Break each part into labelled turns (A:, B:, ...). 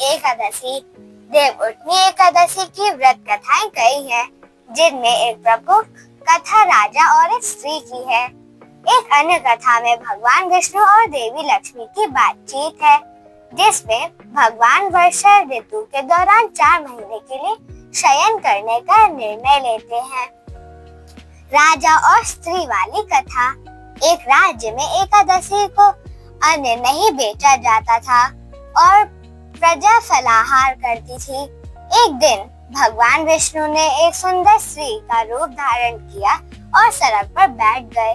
A: एकादशी, देवउठनी एकादशी की व्रत कथाएं कई हैं, जिनमें एक प्रमुख कथा राजा और एक स्त्री की है। एक अन्य कथा में भगवान विष्णु और देवी लक्ष्मी की बातचीत है, जिसमें भगवान वर्षा ऋतु के दौरान 4 महीने के लिए शयन करने का निर्णय लेते हैं। राजा और स्त्री वाली कथा। एक राज्य में एकादशी को अन्न नहीं बेचा जाता था और प्रजा फलाहार करती थी। एक दिन भगवान विष्णु ने एक सुंदर स्त्री का रूप धारण किया और सड़क पर बैठ गए।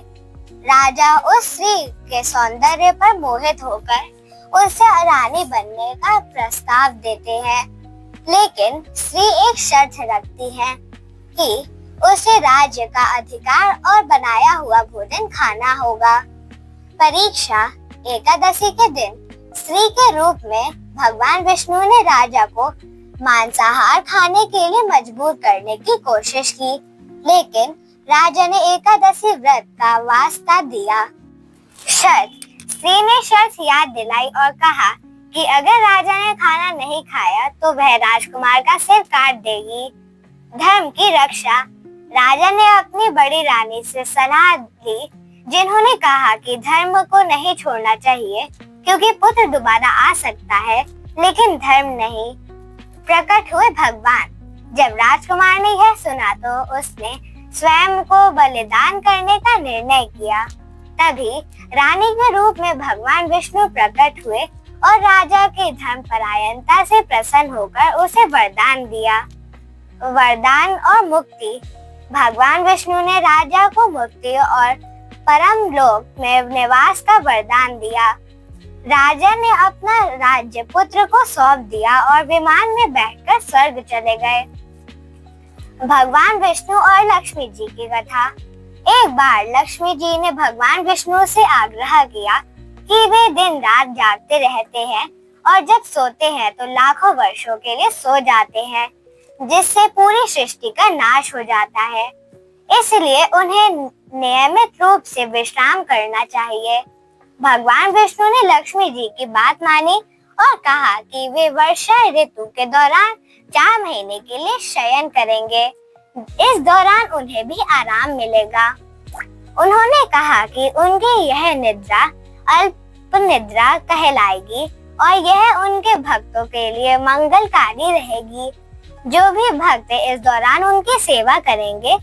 A: राजा उस स्त्री के सौंदर्य पर मोहित होकर उससे रानी बनने का प्रस्ताव देते हैं, लेकिन स्त्री एक शर्त रखती है कि उसे राज्य का अधिकार और बनाया हुआ भोजन खाना होगा। परीक्षा एकादशी के दिन स्त्री के रूप में भगवान विष्णु ने राजा को मांसाहार खाने के लिए मजबूर करने की कोशिश की, लेकिन राजा ने एकादशी व्रत का वास्ता दिया। स्त्री ने शर्त याद दिलाई और कहा कि अगर राजा ने खाना नहीं खाया तो वह राजकुमार का सिर काट देगी। धर्म की रक्षा। राजा ने अपनी बड़ी रानी से सलाह ली, जिन्होंने कहा कि धर्म को नहीं छोड़ना चाहिए क्योंकि पुत्र दोबारा आ सकता है, लेकिन धर्म नहीं। प्रकट हुए भगवान। जब राजकुमार ने यह सुना तो उसने स्वयं को बलिदान करने का निर्णय किया। तभी रानी के रूप में भगवान विष्णु प्रकट हुए और राजा की धर्मपरायणता से प्रसन्न होकर उसे वरदान दिया। वरदान और मुक्ति। भगवान विष्णु ने राजा को मुक्ति और परम लोक में निवास का वरदान दिया। राजा ने अपना राज्य पुत्र को सौंप दिया और विमान में बैठकर स्वर्ग चले गए। भगवान विष्णु और लक्ष्मी जी की कथा। एक बार लक्ष्मी जी ने भगवान विष्णु से आग्रह किया कि वे दिन रात जागते रहते हैं और जब सोते हैं तो लाखों वर्षों के लिए सो जाते हैं, जिससे पूरी सृष्टि का नाश हो जाता है। इसलिए उन्हें नियमित रूप से विश्राम करना चाहिए। भगवान विष्णु ने लक्ष्मी जी की बात मानी और कहा कि वे वर्षा ऋतु के दौरान 4 महीने के लिए शयन करेंगे। इस दौरान उन्हें भी आराम मिलेगा। उन्होंने कहा कि उनकी यह निद्रा अल्प निद्रा कहलाएगी और यह उनके भक्तों के लिए मंगलकारी रहेगी। जो भी भक्त इस दौरान उनकी सेवा करेंगे,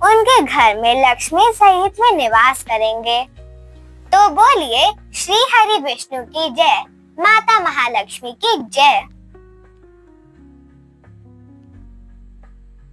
A: उनके घर में लक्ष्मी सहित में निवास करेंगे। तो बोलिए श्री हरि विष्णु की जय, माता महालक्ष्मी की जय।